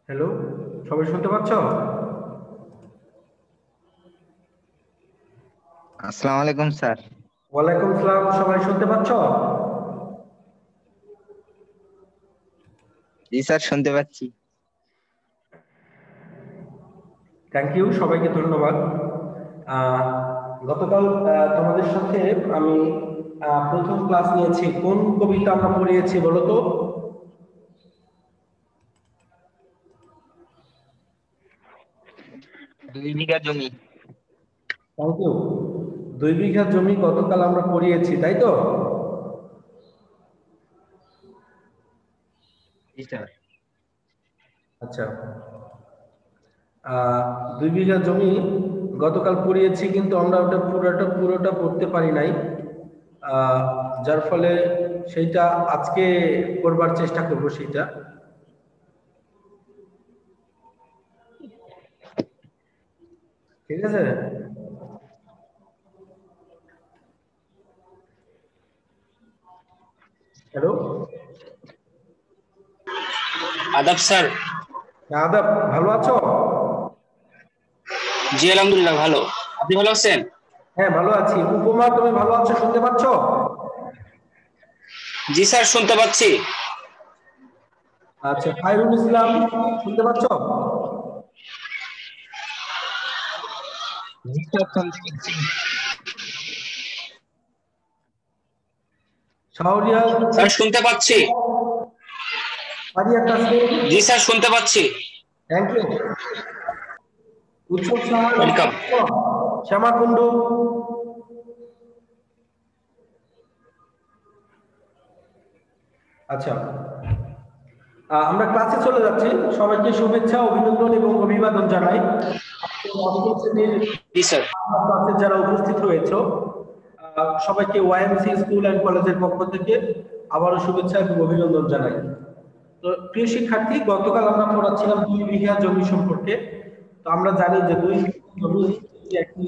Hello, সবাই শুনতে পাচ্ছ? আসসালামু আলাইকুম স্যার। ওয়ালাইকুম সালাম। সবাই শুনতে পাচ্ছ? জি স্যার, শুনতে পাচ্ছি। থ্যাংক ইউ, সবাইকে ধন্যবাদ। আহ, গতকাল তোমাদের সাথে আমি প্রথম ক্লাস নিয়েছি। কোন কবিতা আমরা পড়িয়েছি বলো তো? 2 বিঘা জমি। Thank you. 2 বিঘা জমি গতকাল আমরা পড়িয়েছি, তাই তো? জি স্যার। আচ্ছা। 2 বিঘা জমি গতকাল পড়িয়েছি, কিন্তু আমরা ওটা পুরোটা পড়তে পারি নাই। আহ, যার ফলে সেইটা আজকে করবার চেষ্টা করব সেইটা। ঠিক আছে। হ্যালো। আদাব স্যার। আদাব, ভালো আছো? জি আলহামদুলিল্লাহ ভালো। আপনি ভালো আছেন? হ্যাঁ, ভালো আছি। উপমা, তুমি ভালো আছো? শুনতে পাচ্ছ? জি স্যার, শুনতে পাচ্ছি। আচ্ছা, খায়রুল ইসলাম, শুনতে পাচ্ছ? জি স্যার, শুনতে পাচ্ছি। শাহরিয়ার, স্যার শুনতে পাচ্ছি। ফারিয়া তাসলিম, জি স্যার, শুনতে পাচ্ছি। Thank you. Utsab Saha, welcome. শ্যামা কুণ্ডু। আচ্ছা, আমরা ক্লাসে চলে যাচ্ছি। সবাইকে শুভেচ্ছা, অভিনন্দন এবং অভিবাদন জানাই। অষ্টম শ্রেণীর জি স্যার। ক্লাসে যারা উপস্থিত হয়েছে, সবাইকে ওয়াইএমসি স্কুল অ্যান্ড কলেজের পক্ষ থেকে আবারও শুভেচ্ছা এবং অভিনন্দন জানাই। তো প্রিয় শিক্ষার্থী, গতকাল আমরা পড়াচ্ছিলাম 2 বিঘা জমি সম্পর্কে। তো আমরা জানি যে 2 বিঘা জমি একটি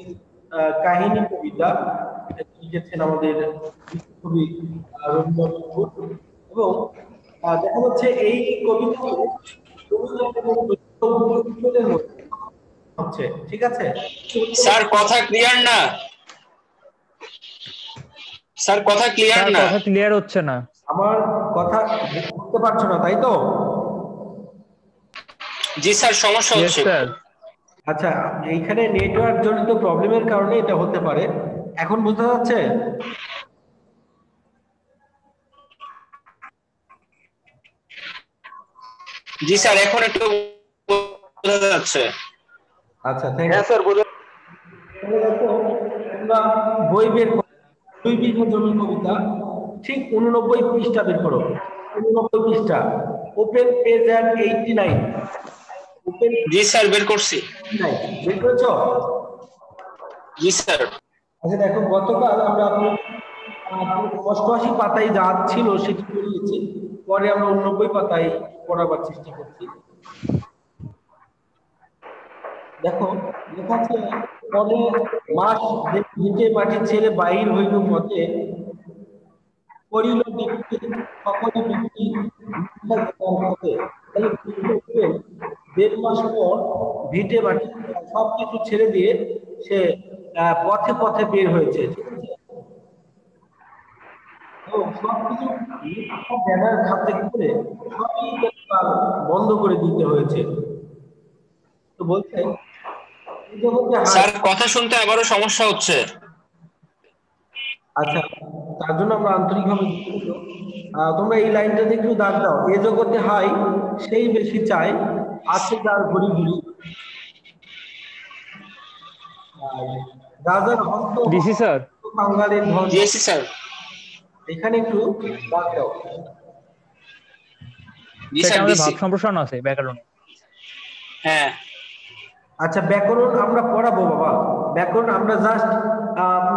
কাহিনী কবিতা। এটি লিখেছেন আমাদের কবি রবীন্দ্রনাথ ঠাকুর। এবং দেখা যাচ্ছে এই কবিতাটি রবীন্দ্রনাথ এবং উৎপলের মধ্যে হচ্ছে, ঠিক আছে? স্যার কথা ক্লিয়ার না। স্যার কথা ক্লিয়ার স্যার না। কথা ক্লিয়ার হচ্ছে না। আমার কথা বুঝতে পারছো না, তাই তো? জি স্যার, সমস্যা ইয়েস হচ্ছে স্যার। একটু। আচ্ছা, এইখানে নেটওয়ার্ক জনিত প্রবলেমের কারণে এটা হতে পারে। এখন বোঝা যাচ্ছে? জি স্যার, এখন একটু বোঝা যাচ্ছে। আচ্ছা, থ্যাংক হ্যাঁ ইউ। স্যার, বোঝা। তাহলে দেখো, তোমরা বই বের করো। 2 বিঘা জমি কবিতা, ঠিক 89 পৃষ্ঠা বের করো। 89 পৃষ্ঠা, open page at 89। Open G sir, বের করছি। 89 বের করেছো? জি স্যার। আচ্ছা দেখো, গতকাল আমরা 88 পাতায় যা ছিল সেটি পড়িয়েছি। পরে আমরা 89 পাতায় পড়াবার চেষ্টা করছি। দেখো, লেখা আছে, পরে মাস ভিটে মাটির ছেলে বাহির হইল পথে, করিল বিক্রি, সকলে বিক্রি পথে। তাহলে বুঝতে পারছেন, 1.5 মাস পর ভিটে মাটি সবকিছু ছেড়ে দিয়ে সে পথে পথে বের হয়েছে, ঠিক আছে? এবং সবকিছু ব্যানার খাতে করে সবই তার বন্ধ করে দিতে হয়েছে। তো বলছেন, এই জগতে হাই। স্যার কথা শুনতে আবারও সমস্যা হচ্ছে। আচ্ছা, তার জন্য আমরা আন্তরিকভাবে দুঃখিত। তোমরা এই লাইনটাতে একটু দাগ দাও। এ জগতে হাই, সেই বেশি চায়, আছে যার ঘড়ি ঘড়ি। আর রাজার হস্ত ডিসি স্যার। বাঙালির ধন। GSC sir. এখানে একটু দাগ দাও। জি সেটা স্যার, আমাদের দিছি। ভাব সম্প্রসারণ আছে ব্যাকরণে। হ্যাঁ। আচ্ছা, ব্যাকরণ আমরা পড়াবো বাবা। ব্যাকরণ আমরা জাস্ট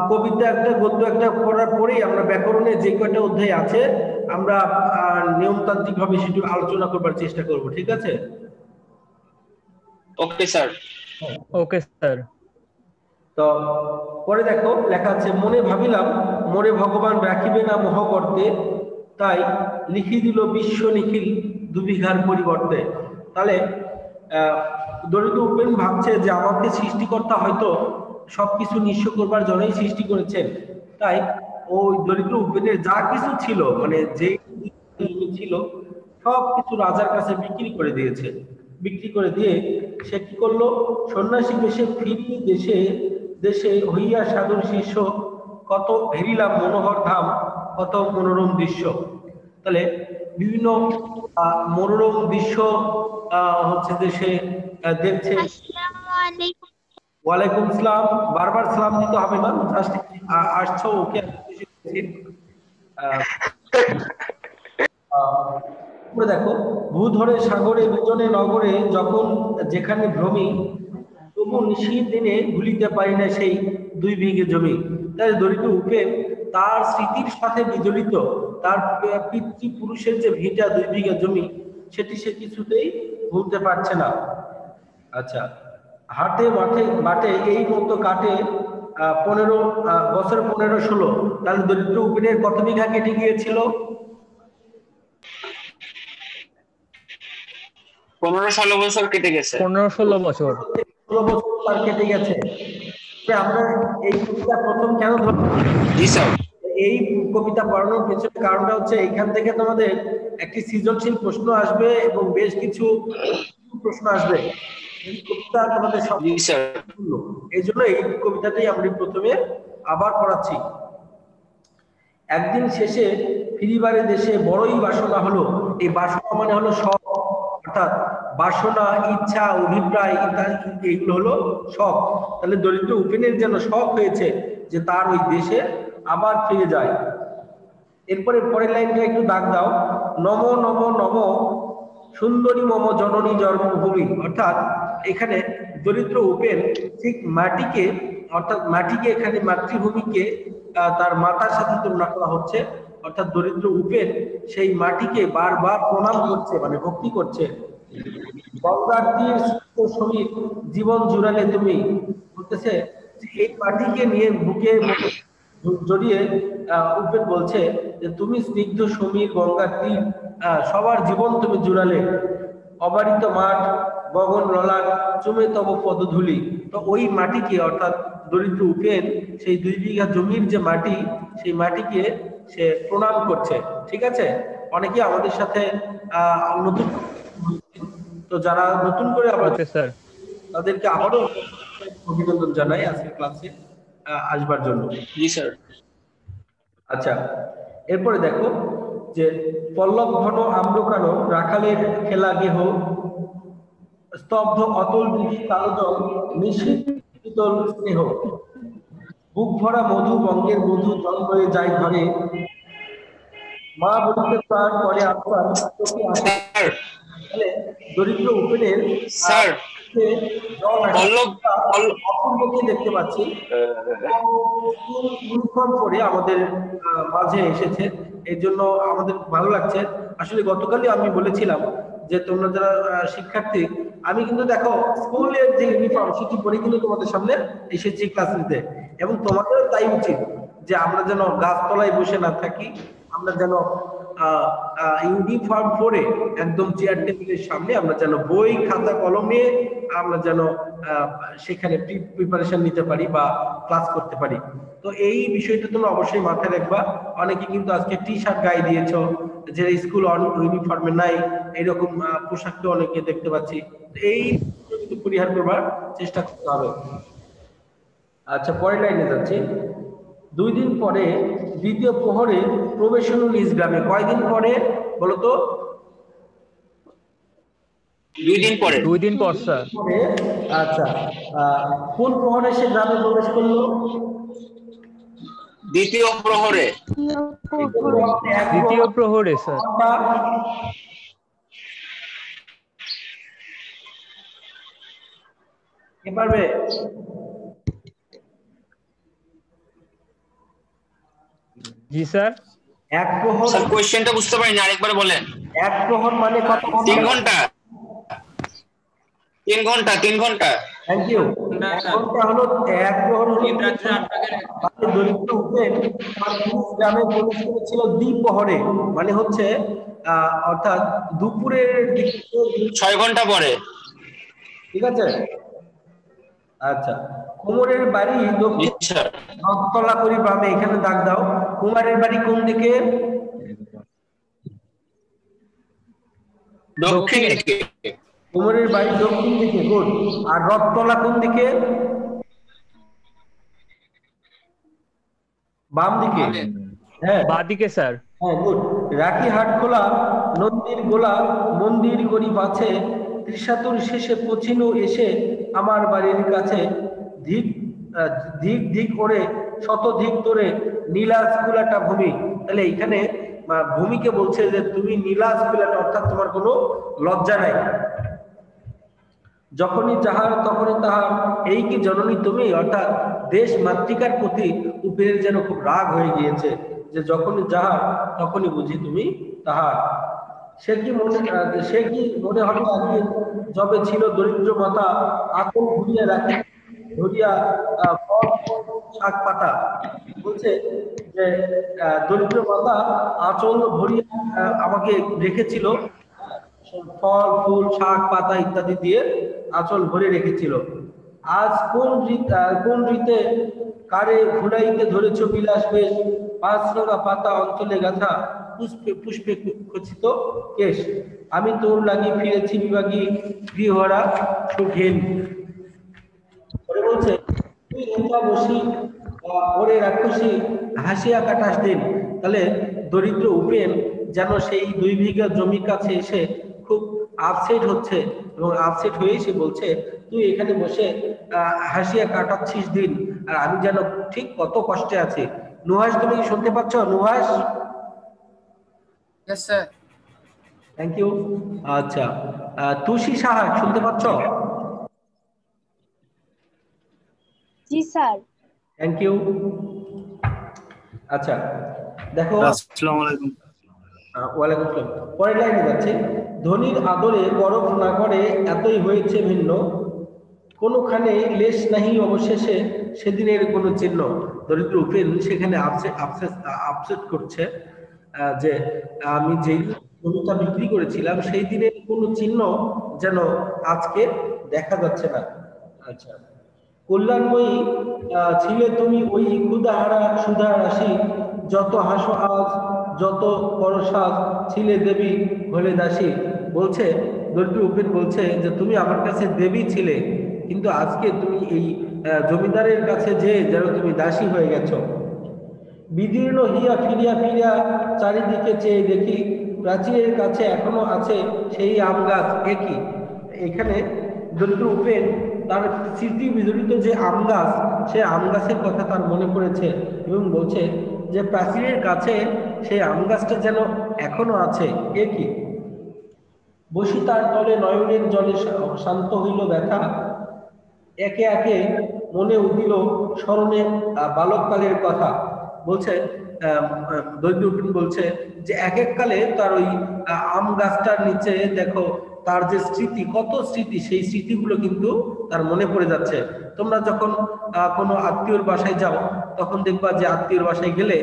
কবিতা একটা গদ্য একটা পড়ার পরেই আমরা ব্যাকরণে যে কয়টা অধ্যায় আছে আমরা নিয়মতান্ত্রিক ভাবে সেটু আলোচনা করবার চেষ্টা করব, ঠিক আছে? Okay sir. Okay sir. তো পরে দেখো, লেখা আছে, মনে ভাবিলাম মোরে ভগবান রাখিবে না মোহ করতে, তাই লিখি দিল বিশ্ব নিখিল 2 বিঘার পরিবর্তে। তাহলে আহ, দরিদ্র উপেন ভাবছে যে আমাকে সৃষ্টিকর্তা হয়তো সবকিছু নিঃস্ব করবার জন্যই সৃষ্টি করেছেন, তাই ওই দরিদ্র উপেনের যা কিছু ছিল, মানে যে ছিল সবকিছু রাজার কাছে বিক্রি করে দিয়েছে। বিক্রি করে দিয়ে সে কি করলো, সন্ন্যাসী বেশে ফিরি দেশে দেশে হইয়া সাধুর শিষ্য, কত হেরিলাম মনোহর ধাম, কত মনোরম দৃশ্য। তাহলে বিভিন্ন মনোরম দৃশ্য হচ্ছে যে সে দেখছে। ওয়ালাইকুম সালাম। বারবার সালাম দিতে হবে না, জাস্ট আসছো ওকে। উপরে দেখো, ভূধরে সাগরে বিজনে নগরে যখন যেখানে ভ্রমি, তবু নিশীর দিনে ভুলিতে পারি না সেই 2 বিঘে জমি। তাই দরিদ্র উপেন তার স্মৃতির সাথে বিজড়িত তার পিতৃপুরুষের যে ভিটা 2 বিঘা জমি, সেটি সে কিছুতেই ভুলতে পারছে না। আচ্ছা, হাটে মাঠে বাটে এই মতো কাটে 15 বছর 15-16। তাহলে দরিদ্র উপেনের কত বিঘা কেটে গিয়েছিল? 15-16 বছর কেটে গেছে। 15-16 বছর। 16 বছর তার কেটে গেছে। আমরা এই কবিতা প্রথম কেন ধরবো? জি স্যার। এই কবিতা পড়ানোর পেছনে কারণটা হচ্ছে এইখান থেকে তোমাদের একটি সৃজনশীল প্রশ্ন আসবে এবং বেশ কিছু প্রশ্ন আসবে। এই কবিতা তোমাদের সব, জি স্যার। এই জন্য এই কবিতাটাই আমরা প্রথমে আবার পড়াচ্ছি। একদিন শেষে ফিরিবারে দেশে বড়ই বাসনা হলো। এই বাসনা মানে হলো শখ, অর্থাৎ বাসনা, ইচ্ছা, অভিপ্রায় ইত্যাদি, এগুলো হলো শখ। তাহলে দরিদ্র উপেনের যেন শখ হয়েছে যে তার ওই দেশে আবার ফিরে যায়। এরপরে পরের লাইনটা একটু দাগ দাও। নম নম নম সুন্দরী মম জননী জন্মভূমি। অর্থাৎ এখানে দরিদ্র উপেন ঠিক মাটিকে, অর্থাৎ মাটিকে, এখানে মাতৃভূমিকে তার মাতার সাথে তুলনা করা হচ্ছে। অর্থাৎ দরিদ্র উপেন সেই মাটিকে বারবার প্রণাম করছে, মানে ভক্তি করছে। গঙ্গার তীর সমীর জীবন জুড়ালে তুমি, বলতেছে এই মাটিকে নিয়ে বুকে জড়িয়ে উপেন বলছে যে তুমি স্নিগ্ধ সমীর গঙ্গার তীর, সবার জীবন তুমি জুড়ালে। অবারিত মাঠ গগন ললাট চুমে তব পদধূলি। তো ওই মাটিকে, অর্থাৎ দরিদ্র উপেন সেই 2 বিঘা জমির যে মাটি, সেই মাটিকে সে প্রণাম করছে। ঠিক আছে, অনেকে আমাদের সাথে নতুন, তো যারা নতুন করে আবার ওকে স্যার। তাদেরকে আবারও অভিনন্দন জানাই আজকের ক্লাসে আসবার জন্য। জি স্যার। আচ্ছা, এরপরে দেখো যে পল্লব ঘন আম্রকানন রাখালের খেলা গেহ, স্তব্ধ অতল কালো জল নিশীতল স্নেহ, বুক ভরা মধু বঙ্গের মধু জল হয়ে যায় ঘরে, মা বলিতে প্রাণ করে আহ্বান চোখে আসে। স্যার। তাহলে দরিদ্র উপেনের স্যার, জল পল্লব অপূর্বকে দেখতে পাচ্ছি। ইউনিফর্ম পরে আমাদের মাঝে এসেছে, এই জন্য আমাদের ভালো লাগছে। আসলে গতকালই আমি বলেছিলাম যে তোমরা যারা শিক্ষার্থী, আমি কিন্তু দেখো স্কুলের যে ইউনিফর্ম সেটি পরে কিন্তু তোমাদের সামনে এসেছি ক্লাস নিতে, এবং তোমাদেরও তাই উচিত যে আমরা যেন গাছতলায় বসে না থাকি, আমরা যেন ইউনিফর্ম পরে একদম চেয়ার টেবিলের সামনে আমরা যেন বই খাতা কলম নিয়ে আমরা যেন সেখানে প্রিপারেশন নিতে পারি বা ক্লাস করতে পারি। তো এই বিষয়টা তোমরা অবশ্যই মাথায় রাখবা। অনেকে কিন্তু আজকে টি শার্ট গায়ে দিয়েছো, যে স্কুল ইউনিফর্মে নাই, এরকম পোশাক তো অনেকে দেখতে পাচ্ছি। এই কিন্তু পরিহার করবার চেষ্টা করতে হবে। আচ্ছা, পরের লাইনে যাচ্ছি। 2 দিন পরে দ্বিতীয় প্রহরে প্রবেশ হলো নিজ গ্রামে। কয়দিন পরে বলতো? 2 দিন পরে। 2 দিন পর স্যার। আচ্ছা, কোন প্রহরে সে গ্রামে প্রবেশ করলো? দ্বিতীয় প্রহরে। দ্বিতীয় প্রহরে স্যার। কে পারবে? জি স্যার। 1 প্রহর। স্যার কোশ্চেনটা বুঝতে পারিনি, আরেকবার বলেন। 1 প্রহর মানে কত ঘন্টা? 3 ঘন্টা। 3 ঘন্টা, 3 ঘন্টা। Thank you. 1 ঘন্টা হলো 1 প্রহর হলো। দরিদ্র উপেন গ্রামে প্রবেশ করেছিল দ্বিপ্রহরে, মানে হচ্ছে অর্থাৎ দুপুরের দিকে 6 ঘন্টা পরে। ঠিক আছে? আচ্ছা, কোমরের বাড়ি জি দক্ষিণ স্যার। তলা করি বামে, এখানে দাগ দাও। কুমারের বাড়ি কোন দিকে? দক্ষিণ দিকে। কোমরের বাড়ি দক্ষিণ দিকে, গুড। আর রথতলা কোন দিকে? বাম দিকে। হ্যাঁ বাদিকে স্যার। হ্যাঁ, গুড। রাখি হাট খোলা নন্দীর গোলা মন্দির করি পাছে, ত্রিশাতুর শেষে পচিনু এসে আমার বাড়ির কাছে, ধিক আহ, ধিক ধিক ওরে শত ধিক তোরে নীলাজ কুলাটা ভূমি। তাহলে এইখানে ভূমিকে বলছে যে তুমি নীলাজ কুলাটা, অর্থাৎ তোমার কোনো লজ্জা নাই। যখনই যাহার তখনই তাহার, এই কি জননী তুমি, অর্থাৎ দেশ মাতৃকার প্রতি উপের যেন খুব রাগ হয়ে গিয়েছে, যে যখনই যাহার তখনই বুঝি তুমি তাহার। সে কি মনে হবে আগে যবে ছিল দরিদ্র মাতা, আতল ঘুরিয়া রাখি ধরিয়া ফল শাক পাতা। বলছে যে দরিদ্র মাতা আঁচল ভরিয়া আমাকে রেখেছিল, ফল ফুল শাক পাতা ইত্যাদি দিয়ে আঁচল ভরে রেখেছিল। আজ কোন রীতে কারে ঘুরাইতে ধরেছ বিলাস বেশ, পাঁচ রঙা পাতা অঞ্চলে গাথা, পুষ্পে পুষ্পে খচিত কেশ, আমি তোর লাগি ফিরেছি বিভাগী গৃহরা সুখেন। পরে বলছে তুই নেতা বসি ওরে রাক্ষসী হাসিয়া কাটাস দিন। তাহলে দরিদ্র উপেন যেন সেই 2 বিঘা জমির কাছে এসে খুব আপসেট হচ্ছে, এবং আপসেট হয়ে সে বলছে তুই এখানে বসে হাসিয়া কাটাচ্ছিস দিন, আর আমি যেন ঠিক কত কষ্টে আছি। নুহাস, তুমি কি শুনতে পাচ্ছ? Nuhas, yes sir. Thank you. আচ্ছা, তুষি সাহা শুনতে পাচ্ছ? জি স্যার। Thank you. আচ্ছা দেখো, আসসালামু আলাইকুম। ওয়ালাইকুম আসসালাম। পরের লাইনে যাচ্ছে, ধনির আদরে গরব না করে এতই হয়েছে ভিন্ন, কোনোখানে লেশ নাহি অবশেষে সেদিনের কোনো চিহ্ন। দরিদ্র উপেন সেখানে আপসেট করছে যে আমি যেই জমিটা বিক্রি করেছিলাম সেই দিনের কোনো চিহ্ন যেন আজকে দেখা যাচ্ছে না। আচ্ছা, কল্যাণময়ী ছিলে তুমি ওই ক্ষুধাহারা সুধা রাশি, যত হাসো আজ যত পরসাজ ছিলে দেবী হলে দাসী। বলছে দরিদ্র উপেন বলছে যে তুমি আমার কাছে দেবী ছিলে, কিন্তু আজকে তুমি এই জমিদারের কাছে যে যেন তুমি দাসী হয়ে গেছো। বিদীর্ণ হিয়া ফিরিয়া ফিরিয়া চারিদিকে চেয়ে দেখি, প্রাচীরের কাছে এখনো আছে সেই আম গাছ। একই, এখানে দরিদ্র উপেন তার স্মৃতি বিজড়িত যে আম গাছ, সে আম গাছের কথা তার মনে পড়েছে, এবং বলছে যে প্রাচীরের কাছে সেই আম গাছটা যেন এখনো আছে। একই, বসি তার তলে নয়নের জলে শান্ত হইল ব্যথা, একে একে মনে উঠিল স্মরণে বালককালের কথা। বলছে দরিদ্র উপেন বলছে যে এক এক কালে তার ওই আম গাছটার নিচে দেখো তার যে স্মৃতি, কত স্মৃতি, সেই স্মৃতিগুলো কিন্তু তার মনে পড়ে যাচ্ছে। তোমরা যখন কোনো আত্মীয়র বাসায় যাও তখন দেখবা যে আত্মীয়র বাসায় গেলে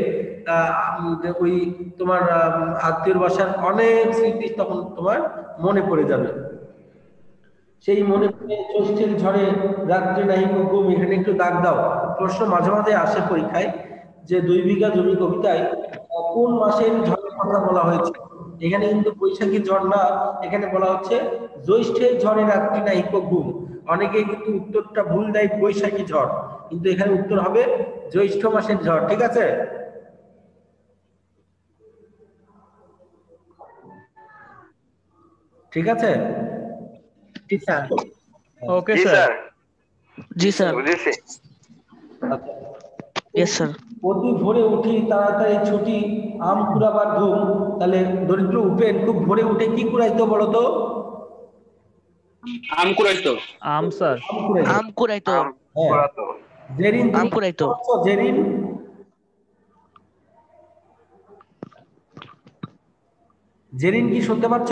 ওই তোমার আত্মীয়র বাসার অনেক স্মৃতি তখন তোমার মনে পড়ে যাবে। সেই মনে পড়ে ষষ্ঠীর ঝড়ে রাত্রে নাহি ঘুম। এখানে একটু দাগ দাও, প্রশ্ন মাঝে মাঝে আসে পরীক্ষায় যে 2 বিঘা জমি কবিতায় কোন মাসের ঝড়ের কথা বলা হয়েছে। এখানে কিন্তু বৈশাখী ঝড় না, এখানে বলা হচ্ছে জ্যৈষ্ঠের ঝড়ে রাত্রি নাহি ঘুম। অনেকে কিন্তু উত্তরটা ভুল দেয় বৈশাখী ঝড়, কিন্তু এখানে উত্তর হবে জ্যৈষ্ঠ মাসের ঝড়। ঠিক আছে? ঠিক আছে? জি স্যার। ওকে জি স্যার। স্যার, জি স্যার। বুঝেছি। আচ্ছা, ইয়েস স্যার। অতি ভোরে উঠি তাড়াতাড়ি ছুটি আম কুড়াবার ধুম। তাহলে দরিদ্র উপেন খুব ভোরে উঠে কি কুড়াইতো বলতো? আম কুড়াইতো। আম স্যার। আম কুড়াইতো। আম কুড়াইতো। আম হ্যাঁ, কুড়াতো। জেরিন, আম তুমি কুড়াইতো। করছো জেরিন? জেরিন কি শুনতে পাচ্ছ?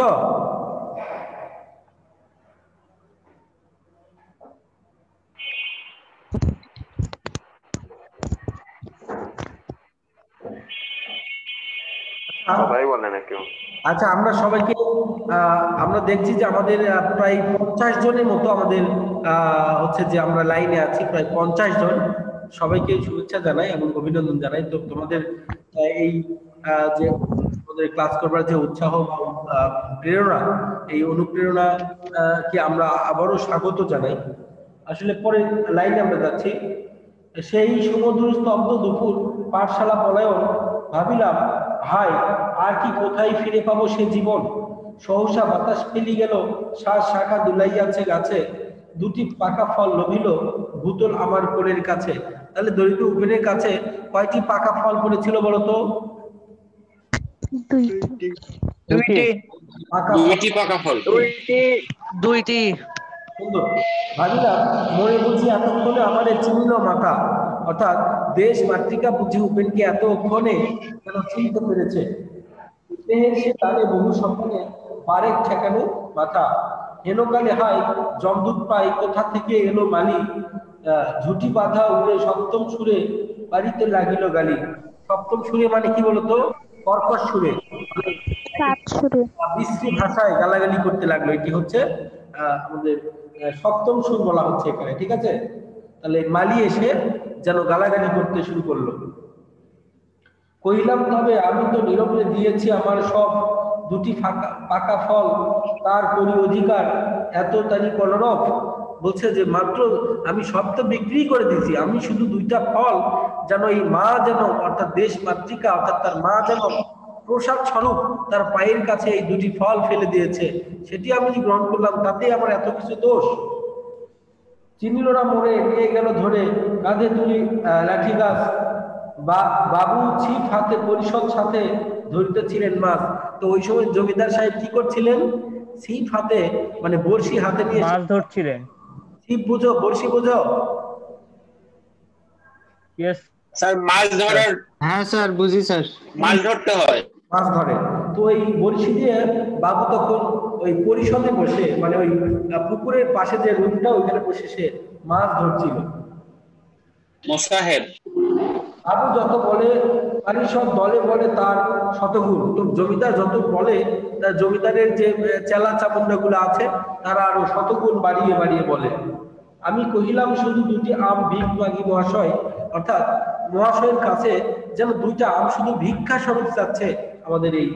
সবাই বলে নাকি? Thank you. আচ্ছা, আমরা সবাইকে আমরা দেখছি যে আমাদের প্রায় 50 জনের মতো আমাদের হচ্ছে যে আমরা লাইনে আছি, প্রায় 50 জন। সবাইকে শুভেচ্ছা জানাই এবং অভিনন্দন জানাই। তো তোমাদের এই যে আমাদের ক্লাস করবার যে উৎসাহ বা প্রেরণা, এই অনুপ্রেরণা কে আমরা আবারও স্বাগত জানাই। আসলে পরে লাইনে আমরা যাচ্ছি। সেই সমুদ্র স্তব্ধ দুপুর পাঠশালা পলায়ন, ভাবিলাম হায় আর কি কোথায় ফিরে পাবো সে জীবন। সহসা বাতাস ফেলি গেল, শ্বাস শাখা দুলাইয়াছে গাছে, দুটি পাকা ফল লোভিল ভূতল আমার কোলের কাছে। তাহলে দরিদ্র উপেনের কাছে কয়টি পাকা ফল পড়েছিল বলতো? দুইটি। পাকা ফল। দুইটি পাকা ফল। দুইটি। সুন্দর। ভাবিলাম মনে বুঝি এতক্ষণে আমারে চিনল মাথা, অর্থাৎ দেশ মাতৃকা বুঝি উপেনকে এতক্ষণে যেন চিনতে পেরেছে। স্নেহের সে তালে বহু স্বপ্নে বারেক ঠেকানো মাথা, হেনকালে হায় জমদূত পাই কোথা থেকে এলো মালি, ঝুটি বাঁধা উড়ে সপ্তম সুরে বাড়িতে লাগিল গালি। সপ্তম সুরে মানে কি বলতো? কর্কশ সুরে, বিশ্রী ভাষায় গালাগালি করতে লাগলো। এটি হচ্ছে আমাদের সপ্তম সুর বলা হচ্ছে এখানে, ঠিক আছে? তাহলে মালি এসে যেন গালাগালি করতে শুরু করলো। কহিলাম তবে আমি তো নীরবে দিয়েছি আমার সব, দুটি পাকা ফল তার করি অধিকার, এত তারি কলরব। বলছে যে মাত্র আমি সব তো বিক্রি করে দিয়েছি, আমি শুধু দুইটা ফল যেন এই মা যেন অর্থাৎ দেশ মাতৃকা অর্থাৎ তার মা যেন প্রসাদ স্বরূপ তার পায়ের কাছে এই দুটি ফল ফেলে দিয়েছে, সেটি আমি গ্রহণ করলাম, তাতে আমার এত কিছু দোষ। চিনিলরা মোড়ে নিয়ে গেল ধরে, কাঁধে তুলি লাঠি গাছ, বাবু ছিপ হাতে পরিষদ সাথে ধরিতেছিলেন মাছ। তো ওই সময় জমিদার সাহেব কি করছিলেন? ছিপ হাতে মানে বড়শি হাতে নিয়ে মাছ ধরছিলেন। ছিপ বুঝো, বড়শি বুঝো? ইয়েস স্যার মাছ ধরার, হ্যাঁ স্যার বুঝি স্যার। মাছ ধরতে হয়। মাছ ধরে। তো ওই বড়শি দিয়ে বাবু তখন ওই পরিষদে বসে মানে ওই পুকুরের পাশে যে রুমটা ওইখানে বসে সে মাছ ধরছিল। মোসাহেব বাবু যত বলে পারিষদ দলে বলে তার শতগুণ। তো জমিদার যত বলে তার জমিদারের যে চেলা চামুন্ডা গুলো আছে তারা আরো শতগুণ বাড়িয়ে বাড়িয়ে বলে। আমি কহিলাম শুধু দুটি আম ভিক মাগি মহাশয়, অর্থাৎ মহাশয়ের কাছে যেন দুইটা আম শুধু ভিক্ষা স্বরূপ চাচ্ছে আমাদের এই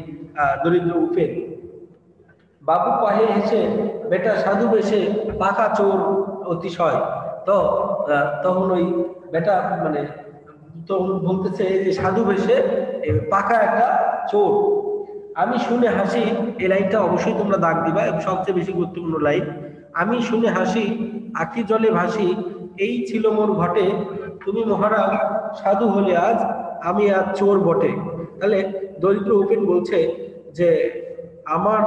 দরিদ্র উপেন। বাবু পাহে হেসে বেটা সাধু বেশে পাকা চোর অতিশয়। তো তখন ওই বেটা মানে তখন বলতেছে যে সাধু বেশে পাকা একটা চোর। আমি শুনে হাসি, এই লাইনটা অবশ্যই তোমরা দাগ দিবা, সবচেয়ে বেশি গুরুত্বপূর্ণ লাইন। আমি শুনে হাসি আখি জলে ভাসি, এই ছিল মোর ঘটে, তুমি মহারাজ সাধু হলে আজ, আমি আজ চোর বটে। তাহলে দরিদ্র উপেন বলছে যে আমার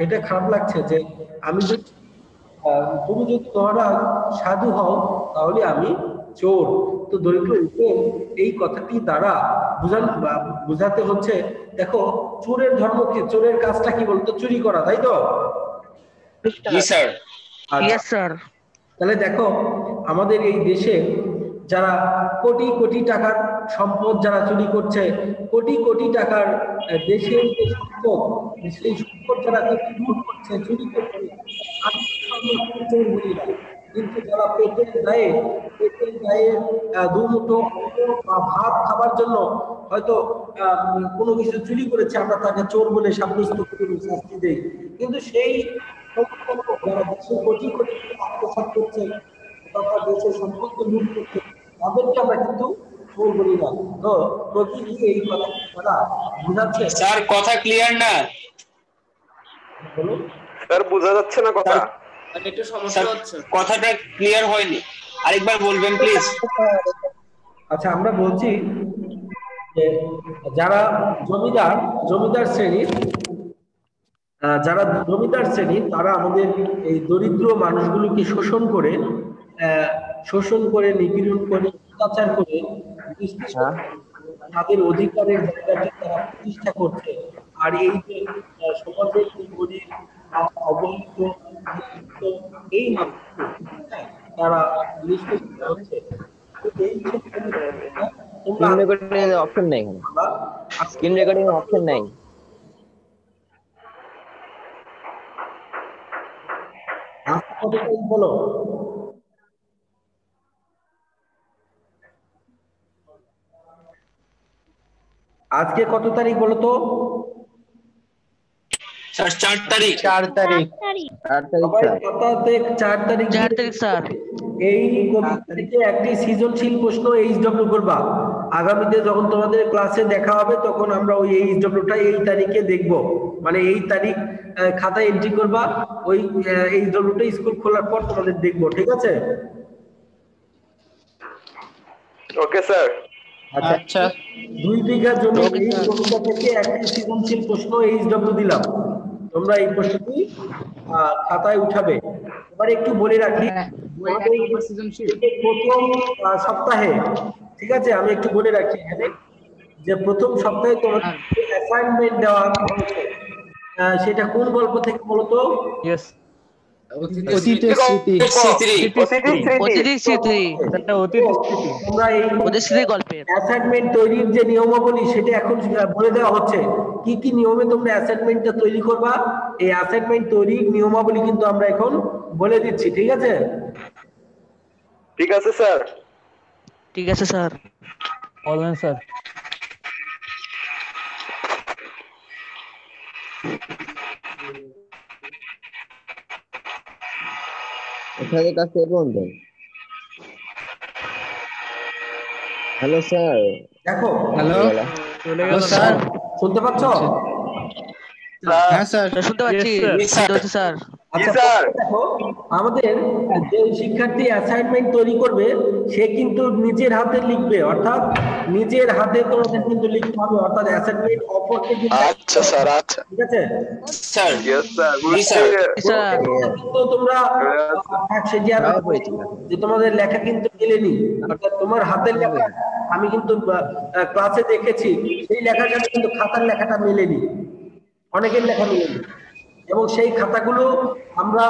এটা খারাপ লাগছে যে আমি যদি তুমি যদি মহারাজ সাধু হও তাহলে আমি চোর। তো দরিদ্র উপেন এই কথাটি দ্বারা বুঝাতে হচ্ছে, দেখো চোরের ধর্ম কি, চোরের কাজটা কি বলতো? চুরি করা, তাই তো? জি স্যার। Yes sir. তাহলে দেখো আমাদের এই দেশে যারা কোটি কোটি টাকার সম্পদ যারা চুরি করছে, কোটি কোটি টাকার দেশের যে সম্পদ, সেই সম্পদ যারা লুট করছে, চুরি করছে, কিন্তু যারা পেটের গায়ে দুমুঠো বা ভাত খাবার জন্য হয়তো কোনো কিছু চুরি করেছে, আমরা তাকে চোর বলে সাব্যস্ত করি, শাস্তি দেই। কিন্তু সেই যারা দেশের কোটি কোটি আত্মসাৎ করছে তথা দেশের সম্পদকে লুট করছে, তাদেরকে আমরা কিন্তু চোর বলি না। তো কবি এই কথা বোঝাচ্ছে। স্যার কথা ক্লিয়ার না। বলুন স্যার বোঝা যাচ্ছে না কথা। একটু সমস্যা হচ্ছে, কথাটা ক্লিয়ার হয়নি, আরেকবার বলবেন প্লিজ। আচ্ছা, আমরা বলছি যে যারা জমিদার শ্রেণীর তারা আমাদের এই দরিদ্র মানুষগুলোকে শোষণ করে নিপীড়ন করে অত্যাচার করে তাদের অধিকারের জায়গাটি তারা প্রতিষ্ঠা করছে। আর এই যে সমাজের যে গরিব অবহেলিত এই তারা নিষ্পেষিত হচ্ছে। এই স্ক্রিন রেকর্ডিং অপশন নেই, স্ক্রিন রেকর্ডিং অপশন নেই। কত তারিখ বলো? আজকে কত তারিখ বলো তো? স্যার 4 তারিখ। 4 তারিখ। 4 তারিখ। সবাই খাতাতে 4 তারিখ 4 তারিখ স্যার। এই কবিতা থেকে একটি সৃজনশীল প্রশ্ন এইচডব্লিউ করবা। আগামীতে যখন তোমাদের ক্লাসে দেখা হবে তখন আমরা ওই এইচডব্লিউটা এই তারিখে দেখব, মানে এই তারিখ খাতায় এন্ট্রি করবা, ওই এইচডব্লিউটা স্কুল খোলার পর তোমাদের দেখব, ঠিক আছে? Okay sir. আচ্ছা 2 বিঘা জমি Okay, এই sir. কবিতা থেকে একটি সৃজনশীল প্রশ্ন এইচডব্লিউ দিলাম, তোমরা এই প্রশ্নটি খাতায় উঠাবে। এবার একটু বলে রাখি, আমাদের এই প্রথম সপ্তাহে, ঠিক আছে, আমি একটু বলে রাখি এখানে যে প্রথম সপ্তাহে তোমাদের অ্যাসাইনমেন্ট দেওয়া হয়েছে, সেটা কোন গল্প থেকে বলো তো? ইয়েস। অতীতের স্মৃতি। স্মৃতি। অতীতের স্মৃতি। এটা অতীত স্মৃতি। তোমরা এই অতীত স্মৃতি গল্পের। অ্যাসাইনমেন্ট তৈরির যে নিয়মাবলী সেটা এখন বলে দেওয়া হচ্ছে, কি কি নিয়মে তোমরা অ্যাসাইনমেন্টটা তৈরি করবা। এই অ্যাসাইনমেন্ট তৈরির নিয়মাবলী কিন্তু আমরা এখন বলে দিচ্ছি, ঠিক আছে? ঠিক আছে স্যার। ঠিক আছে স্যার। বলেন স্যার। এখানে কাছে বন্ধ। Hello sir. দেখো, হ্যালো চলে গেল স্যার। শুনতে পাচ্ছ? হ্যাঁ স্যার শুনতে পাচ্ছি। Yes, sir. শুনতে পাচ্ছি স্যার। আচ্ছা, স্যার। দেখো, আমাদের যে শিক্ষার্থী অ্যাসাইনমেন্ট তৈরি করবে সে কিন্তু নিজের হাতে লিখবে, অর্থাৎ নিজের হাতে তোমাদের কিন্তু লিখতে হবে, অর্থাৎ অ্যাসাইনমেন্ট অপরকে দিতে হবে। আচ্ছা স্যার, আচ্ছা। ঠিক আছে? Sir yes sir. জি, স্যার। স্যার কিন্তু তোমরা যে তোমাদের লেখা কিন্তু মেলেনি, অর্থাৎ তোমার হাতের লেখা আমি কিন্তু ক্লাসে দেখেছি, সেই লেখাটা কিন্তু খাতার লেখাটা মেলেনি, অনেকের লেখা মেলেনি, এবং সেই খাতাগুলো আমরা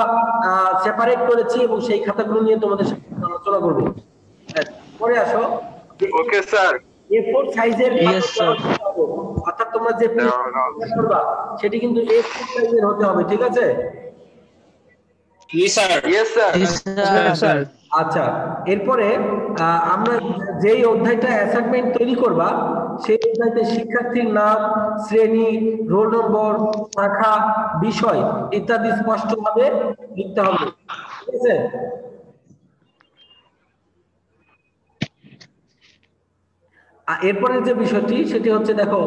সেপারেট করেছি এবং সেই খাতাগুলো নিয়ে তোমাদের সাথে আলোচনা করবো। পরে আসো, ওকে স্যার। A4 সাইজের Yes, sir. অর্থাৎ তোমরা যে করবা সেটি কিন্তু A4 সাইজের হতে হবে, ঠিক আছে? জি স্যার। Yes sir. জি স্যার। আচ্ছা, এরপরে আমরা যেই অধ্যায়টা অ্যাসাইনমেন্ট তৈরি করবা সেই অধ্যায়তে শিক্ষার্থীর নাম, শ্রেণী, রোল নম্বর, শাখা, বিষয় ইত্যাদি স্পষ্টভাবে লিখতে হবে, ঠিক আছে? এরপরের যে বিষয়টি সেটি হচ্ছে, দেখো,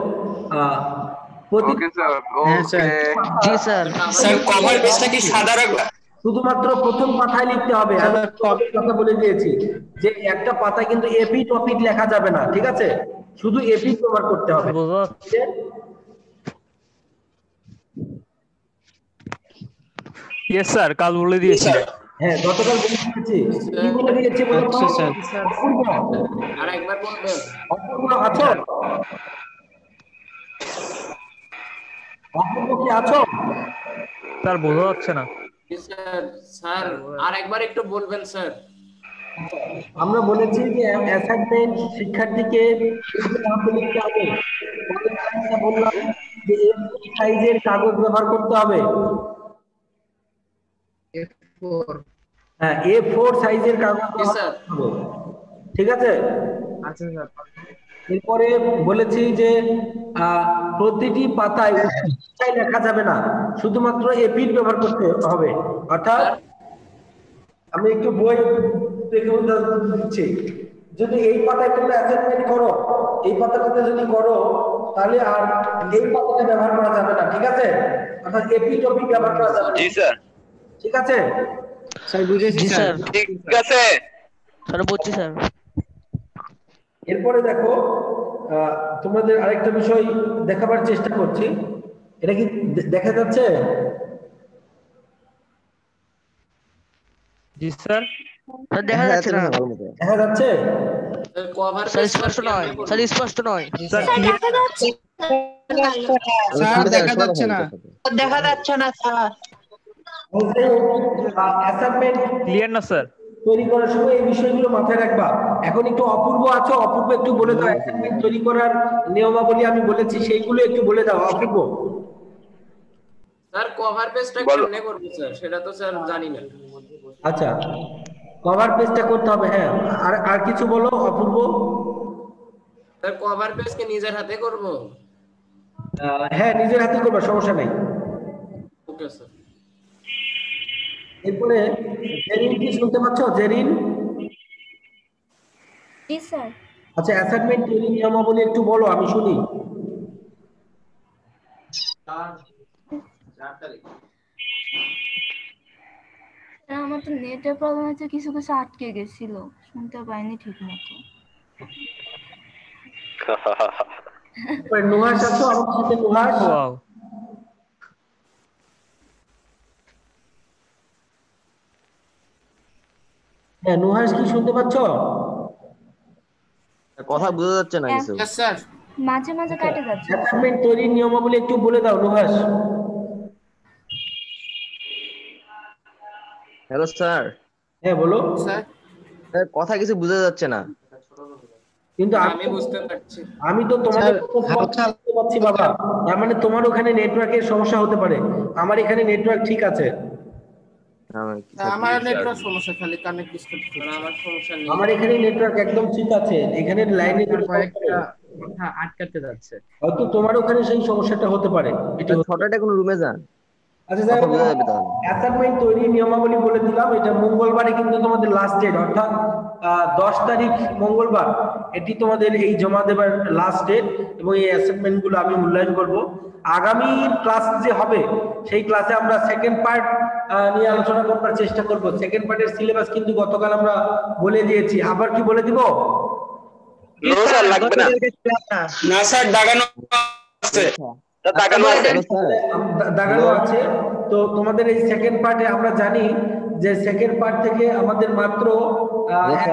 ওকে স্যার। হ্যাঁ স্যার। জি স্যার। স্যার কভার পেজটা কি সাদা রাখবা? শুধুমাত্র প্রথম পাতায় লিখতে হবে। আমি তোমাদের কথা বলে দিয়েছি যে একটা পাতায় কিন্তু এপি টপিক লেখা যাবে না, ঠিক আছে? শুধু এপি ব্যবহার করতে হবে। বোঝা ইয়েস স্যার, কাল বলে দিয়েছি। হ্যাঁ, গতকাল বলে দিয়েছি। কি বলে দিয়েছি বলো তো? আচ্ছা, স্যার। অপূর্ব। আরেকবার বলবেন। অপূর্ব আছো? অপূর্ব কি আছো? স্যার বোঝা যাচ্ছে না। স্যার স্যার আরেকবার একটু বলবেন স্যার। আমরা বলেছি যে অ্যাসাইনমেন্ট শিক্ষার্থীকে হাতে লিখতে হবে। পরের লাইনটা বললাম যে A4 সাইজের কাগজ ব্যবহার করতে হবে। হ্যাঁ, A4 সাইজের কাগজ জি, স্যার। ব্যবহার করতে হবে। ঠিক আছে? আচ্ছা স্যার। এরপরে বলেছি যে প্রতিটি পাতায় উচ্চাই লেখা যাবে না, শুধুমাত্র এপিট ব্যবহার করতে হবে। অর্থাৎ আমি একটু বই দেখে দিচ্ছি, যদি এই পাতায় তোমরা অ্যাসাইনমেন্ট করো, এই পাতাটাতে যদি করো তাহলে আর এই পাতাটা ব্যবহার করা যাবে না, ঠিক আছে? অর্থাৎ এপি টপিক ব্যবহার করা যাবে না। জি স্যার। ঠিক আছে? স্যার বুঝেছি জি স্যার। স্যার। ঠিক আছে। স্যার বুঝছি স্যার। এরপরে দেখো, তোমাদের আরেকটা বিষয় দেখাবার চেষ্টা করছি, এটা কি দেখা যাচ্ছে? জি স্যার। স্যার দেখা যাচ্ছে না। দেখা যাচ্ছে? কভার স্যার স্পষ্ট নয়। স্যার স্পষ্ট নয়। স্যার দেখা যাচ্ছে স্যার দেখা যাচ্ছে না। দেখা যাচ্ছে না স্যার। অ্যাসাইনমেন্ট ক্লিয়ার না স্যার? তৈরি করার সময় এই বিষয়গুলো মাথায় রাখবা। এখন একটু অপূর্ব আছো, অপূর্ব একটু বলে দাও, অ্যাসাইনমেন্ট তৈরি করার নিয়মাবলী আমি বলেছি সেইগুলো একটু বলে দাও অপূর্ব। স্যার কভার পেজটা বলো। কেমনে করব স্যার, সেটা তো স্যার জানি না। আচ্ছা, কভার পেজটা করতে হবে। হ্যাঁ, আর আর কিছু বলো অপূর্ব। স্যার কভার পেজ কি নিজের হাতে করব? হ্যাঁ, নিজের হাতে করবে, সমস্যা নেই। Okay sir. এরপরে জেরিন কি শুনতে পাচ্ছ? জেরিন? জি স্যার। আচ্ছা, অ্যাসাইনমেন্ট তৈরি নিয়মাবলী একটু বলো, আমি শুনি। আমার তো নেটের প্রবলেম হচ্ছে, কিছু কিছু আটকে গেছিল, শুনতে পাইনি ঠিক মতো। নুহাস আছো আমার সাথে? নুহাস, ওয়াও, হ্যাঁ নুহাস কি শুনতে পাচ্ছ? কথা বোঝা যাচ্ছে না কিছু। Yes sir. মাঝে মাঝে কাটে যাচ্ছে। অ্যাসাইনমেন্ট তৈরির নিয়মাবলী একটু বলে দাও নুহাস। Hello sir. হ্যাঁ বলো। স্যার কথা কিছু বোঝা যাচ্ছে না। কিন্তু আমি বুঝতে পারছি। আমি তো তোমাদের বুঝতে পারছি বাবা। তার মানে তোমার ওখানে নেটওয়ার্কের সমস্যা হতে পারে, আমার এখানে নেটওয়ার্ক ঠিক আছে। আমার নেটওয়ার্ক সমস্যা, খালি কানেক্ট ডিসকানেক্ট হচ্ছে। আমার সমস্যা নেই। আমার এখানে নেটওয়ার্ক একদম ঠিক আছে, এখানে লাইনে কয়েকটা কথা আটকাতে যাচ্ছে। হয়তো তোমার ওখানে সেই সমস্যাটা হতে পারে। এটা ছোটটা কোনো রুমে যান, আচ্ছা, কথা বোঝা যাবে তাহলে। অ্যাসাইনমেন্ট তৈরি নিয়মাবলী বলে দিলাম। এটা মঙ্গলবারে কিন্তু তোমাদের লাস্ট ডেট, অর্থাৎ 10 তারিখ মঙ্গলবার এটি তোমাদের এই জমা দেবার লাস্ট ডেট, এবং এই অ্যাসাইনমেন্ট গুলো আমি মূল্যায়ন করব। আগামী ক্লাস যে হবে সেই ক্লাসে আমরা সেকেন্ড পার্ট নিয়ে আলোচনা করবার চেষ্টা করব। সেকেন্ড পার্টের সিলেবাস কিন্তু গতকাল আমরা বলে দিয়েছি, আবার কি বলে দিব? নো স্যার, লাগবে না। না স্যার, দাগানো আছে। দাগানো আছে। তো তোমাদের এই সেকেন্ড পার্টে আমরা জানি যে সেকেন্ড পার্ট থেকে আমাদের মাত্র 1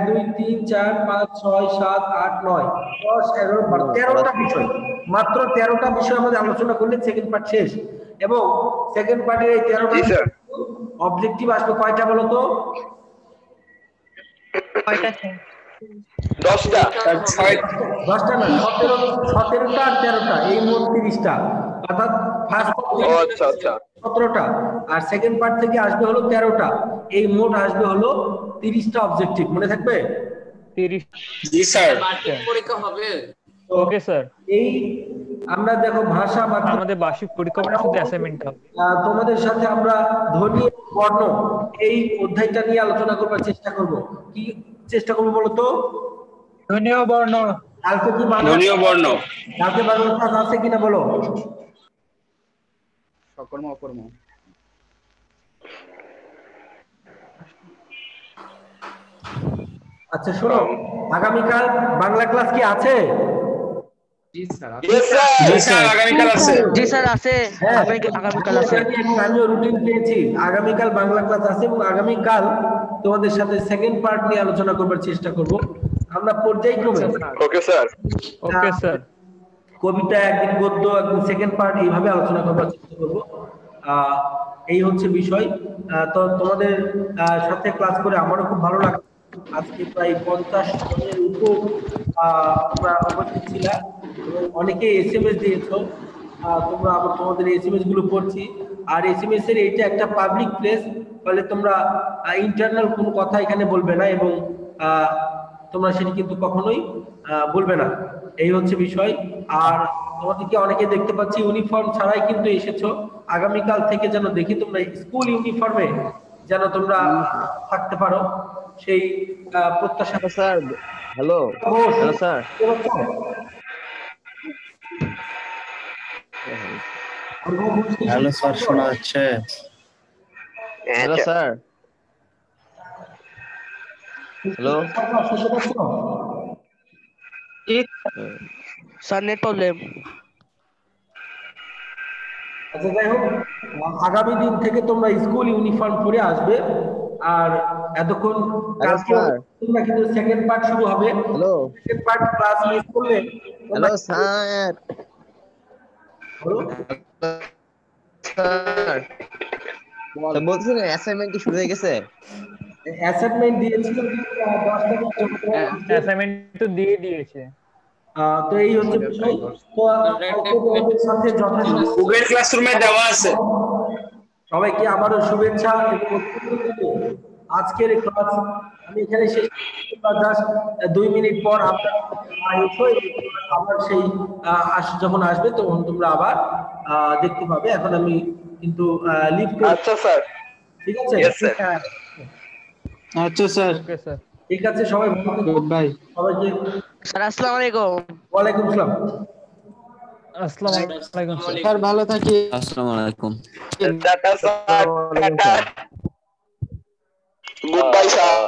2 3 4 5 6 7 8 9 10 11 12 13টা বিষয়, মাত্র 13টা বিষয় আমাদের আলোচনা করলে সেকেন্ড পার্ট শেষ। এবং সেকেন্ড পার্টের এই 13টা অবজেক্টিভ আসবে কয়টা বলো তো? কয়টা? 10টা। 10টা না, 17টা আর 13টা, এই মোট 30টা। অর্থাৎ ফার্স্ট আচ্ছা আচ্ছা 17টা আর সেকেন্ড পার্ট থেকে আসবে হলো 13টা, এই মোট আসবে হলো 30টা অবজেক্টিভ। মনে থাকবে? 30। জি স্যার। বার্ষিক পরীক্ষা হবে। Okay sir. এই আমরা দেখো ভাষা আমাদের বার্ষিক পরীক্ষা মানে শুধু অ্যাসাইনমেন্ট হবে। তোমাদের সাথে আমরা ধ্বনি বর্ণ এই অধ্যায়টা নিয়ে আলোচনা করবার চেষ্টা করব। কি চেষ্টা করবো বলো তো? ধ্বনি ও বর্ণ। কালকে কি বাংলা ধ্বনি ও বর্ণ। কালকে বাংলা ক্লাস আছে কিনা বলো? সকর্ম অকর্ম। আচ্ছা শোনো, আগামীকাল বাংলা ক্লাস কি আছে? জি স্যার। Yes sir. জি স্যার, আগামীকাল আছে। জি স্যার আছে, হ্যাঁ, আগামীকাল আছে। আমিও রুটিন পেয়েছি, আগামীকাল বাংলা ক্লাস আছে এবং আগামীকাল তোমাদের সাথে সেকেন্ড পার্ট নিয়ে আলোচনা করবার চেষ্টা করব আমরা পর্যায়ক্রমে। Okay sir. Okay sir. কবিতা একদিন, গদ্য একদিন, সেকেন্ড পার্ট এইভাবে আলোচনা করবার চেষ্টা করব। এই হচ্ছে বিষয়। তো তোমাদের সাথে ক্লাস করে আমারও খুব ভালো লাগছে। আজকে প্রায় 50 জনের উপর তোমরা উপস্থিত ছিলা এবং অনেকে এসএমএস দিয়েছো। তোমরা আবার তোমাদের এসএমএস গুলো পড়ছি। আর এসএমএস এর এইটা একটা পাবলিক প্লেস, ফলে তোমরা ইন্টারনাল কোনো কথা এখানে বলবে না এবং তোমরা সেটি কিন্তু কখনোই বলবে না। এই হচ্ছে বিষয়। আর তোমাদেরকে অনেকে দেখতে পাচ্ছি ইউনিফর্ম ছাড়াই কিন্তু এসেছো। আগামীকাল থেকে যেন দেখি তোমরা স্কুল ইউনিফর্মে যেন তোমরা থাকতে পারো, সেই প্রত্যাশা। Sir hello. Hello sir. Hello sir, শোনা যাচ্ছে? Hello sir. Hello sir, net problem. আচ্ছা যাই হোক, আগামী দিন থেকে তোমরা স্কুল ইউনিফর্ম পরে আসবে। আর এতক্ষণ কালকে তোমরা কিন্তু সেকেন্ড পার্ট শুরু হবে। Hello. Second part class miss করলে। Hello sir. স্যার বলছেন অ্যাসাইনমেন্ট কি শুরু হয়ে গেছে? অ্যাসাইনমেন্ট দিয়েছিলাম 10 তারিখ। অ্যাসাইনমেন্ট তো দিয়ে দিয়েছে। তো এই হচ্ছে বিষয়। তো তোমাদের সাথে যথাযথ গুগল ক্লাসরুমে দেওয়া আছে। সবাইকে আবারও শুভেচ্ছা এবং আজকের ক্লাস আমি এখানে শেষ জাস্ট 2 মিনিট পর আপনারা আবার সেই যখন আসবে তখন তোমরা আবার দেখতে পাবে। এখন আমি কিন্তু লিভ করব। আচ্ছা স্যার, ঠিক আছে? আচ্ছা স্যার। Okay sir. ঠিক আছে, সবাই গুড বাই। সবাইকে স্যার আসসালামু আলাইকুম। ওয়ালাইকুম আসসালাম। আসসালামু আলাইকুম স্যার ভালো থাকি। আসসালামু আলাইকুম। Tata sir, tata, good bye sir.